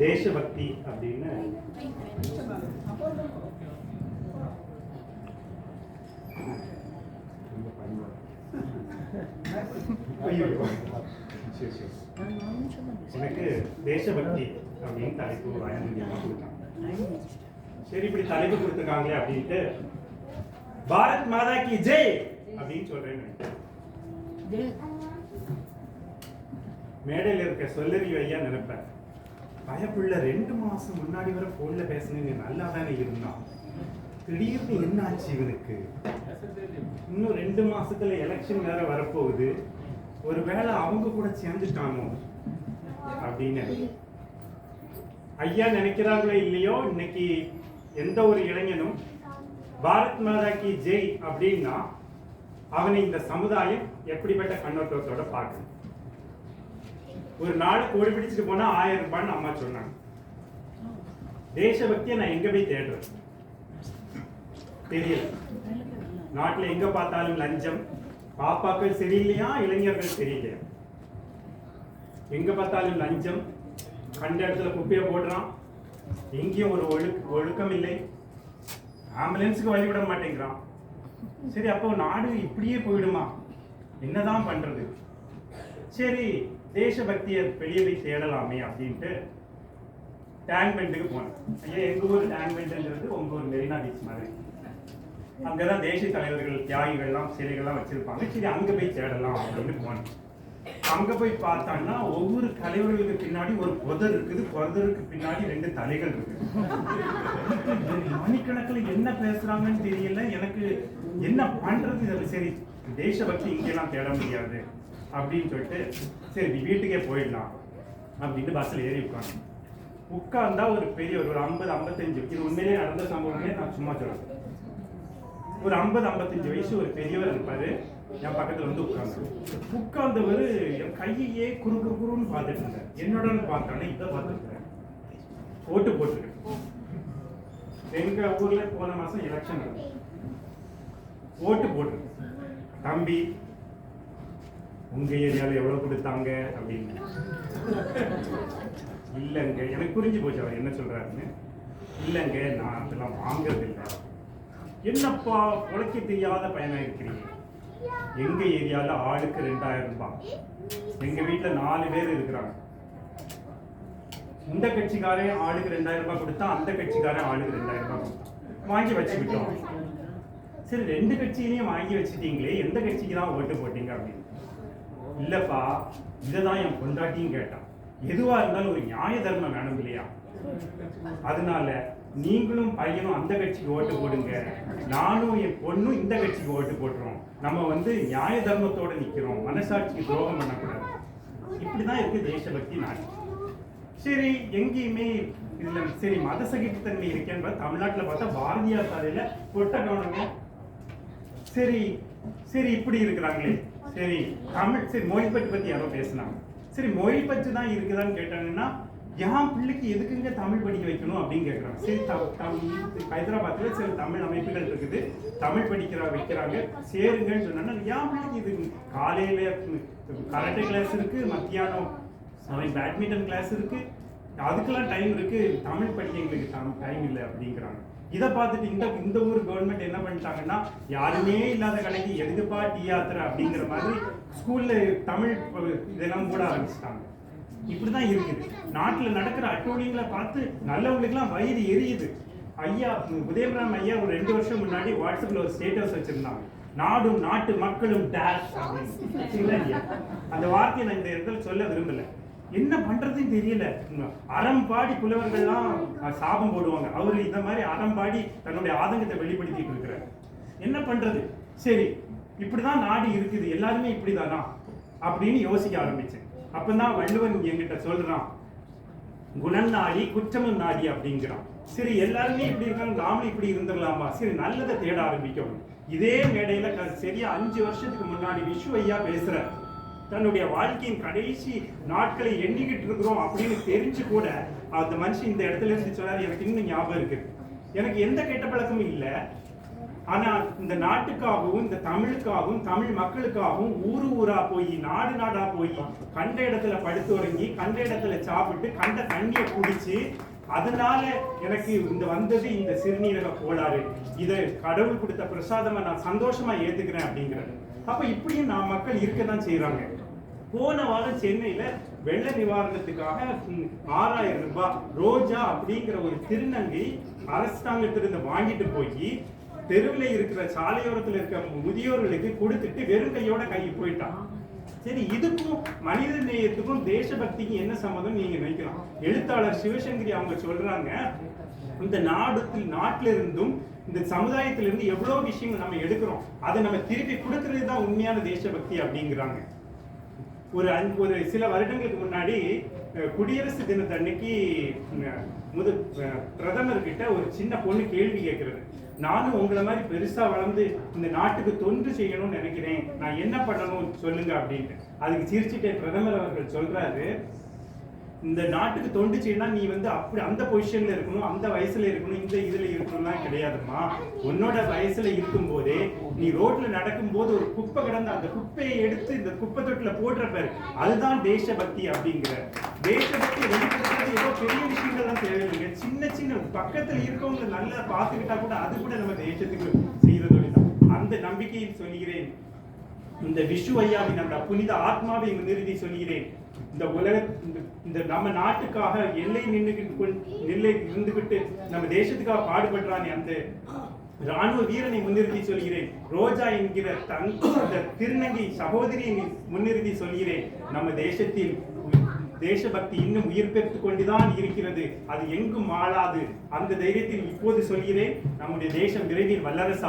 தேசபக்தி அப்படின்னு எனக்கு தேசபக்தி அப்படின்னு தலைப்பு கொடுத்தாங்க. சரி, இப்படி தலைப்பு கொடுத்துருக்காங்களே அப்படின்ட்டு பாரத் மாதா கி ஜெய் அப்படின்னு சொல்றேன். மேடையில் இருக்க சொல்லறிவு ஐயா நினைப்பேன், பயப்புள்ள 2 மாசம் முன்னாடி வரை போன்ல பேசுனீங்க, நல்லா தானே இருந்தான், திடீர்னு என்ன ஆச்சு இவனுக்கு? இன்னும் 2 மாசத்துல எலெக்ஷன் வேற வரப்போகுது, ஒருவேளை அவங்க கூட சேர்ந்துட்டானோ அப்படின்னு ஐயா நினைக்கிறாங்களோ இல்லையோ, இன்னைக்கு எந்த ஒரு இளைஞனும் பாரத் மாதா கி ஜெய் அப்படின்னா அவனை இந்த சமுதாயம் எப்படிப்பட்ட கண்ணோட்டத்தோட பார்க்கணும். ஒரு நாளுக்கு ஓடி பிடிச்சிட்டு போனா 1000 ரூபான்னு அம்மா சொன்னாங்க. தேசபக்தியை நான் எங்க போய் தேடுறேன் தெரியல. நாட்டுல எங்க பார்த்தாலும் லஞ்சம், பாப்பாக்கள் சரியில்லையா, இளைஞர்கள் சரியில்லையா, எங்க பார்த்தாலும் லஞ்சம், கண்ட இடத்துல குப்பையை போடுறான், எங்கேயும் ஒரு ஒழுக்கம் இல்லை, ஆம்புலன்ஸுக்கு வழி விட மாட்டேங்கிறான். சரி, அப்போ நாடு இப்படியே போயிடுமா? என்னதான் பண்றது? சரி, தேசபக்தியை வெளியே போய் தேடலாமே அப்படின்ட்டு டேங்க் பெண்டுக்கு போனேன். ஐயா, எங்க ஊர் டேங்க் பெண்டுங்கிறது உங்க ஊர் மெரினா பீச் மாதிரி. அங்கதான் தேசிய தலைவர்கள், தியாகிகள்லாம், சிலைகள்லாம் வச்சிருப்பாங்க. சரி, அங்க போய் தேடலாம் அப்படின்னு போனேன். அங்க போய் பார்த்தாங்கன்னா ஒவ்வொரு தலைவர்களுக்கு பின்னாடி ஒரு புதர் இருக்குது, புதருக்கு பின்னாடி 2 தலைகள் இருக்குது. மணிக்கணக்கில் என்ன பேசுறாங்கன்னு தெரியல, எனக்கு என்ன பண்றது? சரி, தேசபக்தி இங்கெல்லாம் தேட முடியாது அப்படின்னு சொல்லிட்டு சரி வீட்டுக்கே போயிடலாம் அப்படின்னு பஸ்ஸில் ஏறி உட்கார்ந்தா ஒரு பெரிய ஒரு 50-55, இது உண்மையிலே நடந்த சம்பவமே, நான் சும்மா சொல்றேன், ஒரு 50-55 வயசு ஒரு பெரியவர் இருப்பாரு. என் பக்கத்துல வந்து உட்கார்ந்தவர் என் கையையே குறுன்னு பார்த்துட்டு இருந்தார். என்னோட பார்த்தானே இதை பார்த்துருக்கிறேன், ஓட்டு போட்டுருக்கேன். எங்க ஊர்ல போன மாசம் எலெக்ஷன் நடந்தது, ஓட்டு போட்டிருக்கேன். தம்பி, உங்க ஏரியாவில் எவ்வளவு கொடுத்தாங்க அப்படின்னு. இல்லைங்க, எனக்கு புரிஞ்சு போச்சு அவர் என்ன சொல்றாருன்னு. இல்லைங்க, நான் அதெல்லாம் வாங்கறது இல்லை. என்னப்பா உழைக்க தெரியாத பையனா இருக்கிறீங்க? எங்க ஏரியாவில் ஆளுக்கு 2000 ரூபாய், எங்க வீட்டுல 4 பேர் இருக்கிறாங்க. இந்த கட்சிக்காரன் ஆளுக்கு 2000 ரூபாய் கொடுத்தா, அந்த கட்சிக்காரன் ஆளுக்கு 2000 ரூபாய் கொடுத்தா, வாங்கி வச்சுக்கிட்டோம். சரி, 2 கட்சியிலையும் வாங்கி வச்சுட்டீங்களே, எந்த கட்சிக்கு தான் ஓட்டு போட்டீங்க அப்படின்னு. இல்லப்பா, இதைதான் என் பொண்டாட்டியும் கேட்டான். எதுவா இருந்தாலும் ஒரு நியாய தர்மம் வேணும் இல்லையா? அதனால நீங்களும் பையனும் அந்த கட்சிக்கு ஓட்டு போடுங்க, நானும் என் பொண்ணும் இந்த கட்சிக்கு ஓட்டு போட்டுறோம். நம்ம நியாய தர்மத்தோட நிக்கிறோம், மனசாட்சிக்கு துரோகம் பண்ணக்கூடாது. இப்படிதான் இருக்கு தேசபக்தி நாடு. சரி, எங்கேயுமே இதுல சரி மத சகிப்புத்தன்மை இருக்கேன்னு தமிழ்நாட்டுல பார்த்தா பாரதியார் சாலையில கொட்ட கவனமே. சரி சரி இப்படி இருக்கிறாங்களே, சரி தமிழ், சரி மொழி பற்றி யாரோ பேசினாங்க. சரி, மொழி பற்றி தான் இருக்குதான்னு கேட்டாங்கன்னா, என் பிள்ளைக்கு எதுக்குங்க தமிழ் படிக்க வைக்கணும் அப்படின்னு கேட்குறாங்க. சரி, ஹைதராபாத்தில் சில தமிழ் அமைப்புகள் இருக்குது, தமிழ் வைக்கிறாங்க, சேருங்கன்னு சொன்னா, என் பிள்ளைக்கு இது காலையில கராட்டே கிளாஸ் இருக்கு, மத்தியானம் அவன் பேட்மிண்டன் கிளாஸ் இருக்கு, அதுக்கெல்லாம் டைம் இருக்கு, தமிழ் படிக்க எங்களுக்கு டைம் இல்லை அப்படிங்கிறாங்க. இதை பார்த்துட்டு இந்த ஊர் கவர்மெண்ட் என்ன பண்ணிட்டாங்கன்னா, யாருமே இல்லாத கடைக்கு எதுக்குப்பா டீ ஆத்துற அப்படிங்கிற மாதிரி ஸ்கூல்ல தமிழ் இதெல்லாம் கூட ஆரம்பிச்சிட்டாங்க. இப்படிதான் இருக்குது நாட்டுல நடக்கிற அட்டூழியங்களை பார்த்து நல்லவங்களுக்குலாம் வயிறு எரியுது. ஐயா உதயபுரம் ஐயா ஒரு 2 வருஷம் முன்னாடி வாட்ஸ்அப்ல ஒரு ஸ்டேட்டஸ் வச்சிருந்தாங்க, நாடும் நாட்டு மக்களும் டேஷ் அப்படின்னு. அந்த வார்த்தையை நான் இந்த இடத்துல சொல்ல விரும்பல. என்ன பண்றதுன்னு தெரியல. அறம்பாடி புலவர்கள்லாம் சாபம் போடுவாங்க, அவரு இந்த மாதிரி அறம்பாடி தன்னுடைய ஆதங்கத்தை வெளிப்படுத்திட்டு இருக்கிறார். என்ன பண்றது? சரி, இப்படிதான் நாடு இருக்குது, எல்லாருமே இப்படிதானா அப்படின்னு யோசிக்க ஆரம்பிச்சேன். அப்பதான் வள்ளுவன் என்கிட்ட சொல்றான், குணம் நாடி குற்றமும் நாடி அப்படிங்கிறான். சரி, எல்லாருமே இப்படி இருக்காங்க, நாமளும் இப்படி இருந்துடலாமா? சரி, நல்லதை தேட ஆரம்பிக்கணும். இதே மேடையில சரியா 5 வருஷத்துக்கு முன்னாடி விஸ்வ ஐயா பேசுற, தன்னுடைய வாழ்க்கையின் கடைசி நாட்களை எண்ணிக்கிட்டு இருக்கிறோம் அப்படின்னு தெரிஞ்சு கூட அந்த மனுஷன் இந்த இடத்துல இருந்து சொன்னார். எனக்கு இன்னும் ஞாபகம் இருக்கு. எனக்கு எந்த கெட்ட பழக்கமும் இல்லை, ஆனா இந்த நாட்டுக்காகவும் இந்த தமிழுக்காகவும் தமிழ் மக்களுக்காகவும் ஊரு ஊரா போய் நாடு நாடா போய் கண்ட இடத்துல படுத்து உறங்கி கண்ட இடத்துல சாப்பிட்டு கண்ட தண்ணியை குடிச்சு அதனால எனக்கு இந்த வந்தது இந்த சிறுநீரக கோளாறு, இதை கடவுள் கொடுத்த பிரசாதமா நான் சந்தோஷமா ஏத்துக்கிறேன் அப்படிங்கிறது. அப்ப இப்படியும் நான் மக்கள் இருக்கதான் செய்யறாங்க. போன வாரம் சென்னையில வெள்ள நிவாரணத்துக்காக 6000 ரூபாய் ரோஜா அப்படிங்கிற ஒரு திருநங்கை அரசாங்கத்திலிருந்து வாங்கிட்டு போய் தெருவில் இருக்கிற சாலையோரத்தில் இருக்க முதியோர்களுக்கு கொடுத்துட்டு வெறும் கையோட கை போயிட்டான். சரி, இதுக்கும் மனித நேயத்துக்கும் தேசபக்திக்கும் என்ன சம்மதம் நீங்க நினைக்கலாம். எழுத்தாளர் சிவசங்கரி அவங்க சொல்றாங்க, இந்த நாட்டில இருந்தும் இந்த சமுதாயத்திலிருந்து எவ்வளவு விஷயங்கள் நம்ம எடுக்கிறோம், அதை நம்ம திருப்பி கொடுக்கறது தான் உண்மையான தேசபக்தி அப்படிங்கிறாங்க. ஒரு சில வருடங்களுக்கு முன்னாடி குடியரசு தினத்தன்னைக்கு பிரதமர் கிட்ட ஒரு சின்ன பொண்ணு கேள்வி கேட்கிறது, நானும் உங்களை மாதிரி பெருசா வளர்ந்து இந்த நாட்டுக்கு தொண்டு செய்யணும்னு நினைக்கிறேன், நான் என்ன பண்ணணும் சொல்லுங்க அப்படின்ட்டு. அதுக்கு சிரிச்சுட்டே பிரதமர் அவர்கள் சொல்றாரு, இந்த நாட்டுக்கு தொண்டு செய்யணும் நீ அப்படி அந்த பொசிஷன்ல இருக்கணும், அந்த வயசுல இருக்கணும், இந்த இதுல இருக்கணும்னா கிடையாதுமா. உன்னோட வயசுல இருக்கும் போதே நீ ரோட்ல நடக்கும் போது ஒரு குப்பை கிடந்த அந்த குப்பையை எடுத்து இந்த குப்பை தொட்டில போடுற பேரு அதுதான் தேசபக்தி அப்படிங்கிற. தேசபக்தி வெளிப்படுத்துறது ஏதோ பெரிய விஷயங்கள் தான் தேவையில்லைங்க. சின்ன சின்ன பக்கத்துல இருக்கவங்க நல்லா பார்த்துக்கிட்டா கூட அது கூட நம்ம தேசத்துக்கு செய்யறதோடு தான். அந்த நம்பிக்கையில் சொல்கிறேன், இந்த விஷு ஐயாவின் அந்த புனித ஆத்மாவை நிறுத்தி சொல்கிறேன், இந்த உலக இந்த நம்ம நாட்டுக்காக எல்லை இருந்துகிட்டு நம்ம தேசத்துக்காக பாடுபடுறானே அந்த ராணுவ வீரனை முன்னிறுத்தி சொல்கிறேன், ரோஜா என்கிற அந்த திருநங்கை சகோதரியை முன்னிறுத்தி சொல்கிறேன், நம்ம தேசத்தில் தேசபக்தி இன்னும் உயிர் பெற்றுக் கொண்டுதான் இருக்கிறது, அது எங்கும் மாளாது. அந்த தைரியத்தில் இப்போது சொல்கிறேன், நம்முடைய தேசம் விரைவில் வல்லரசு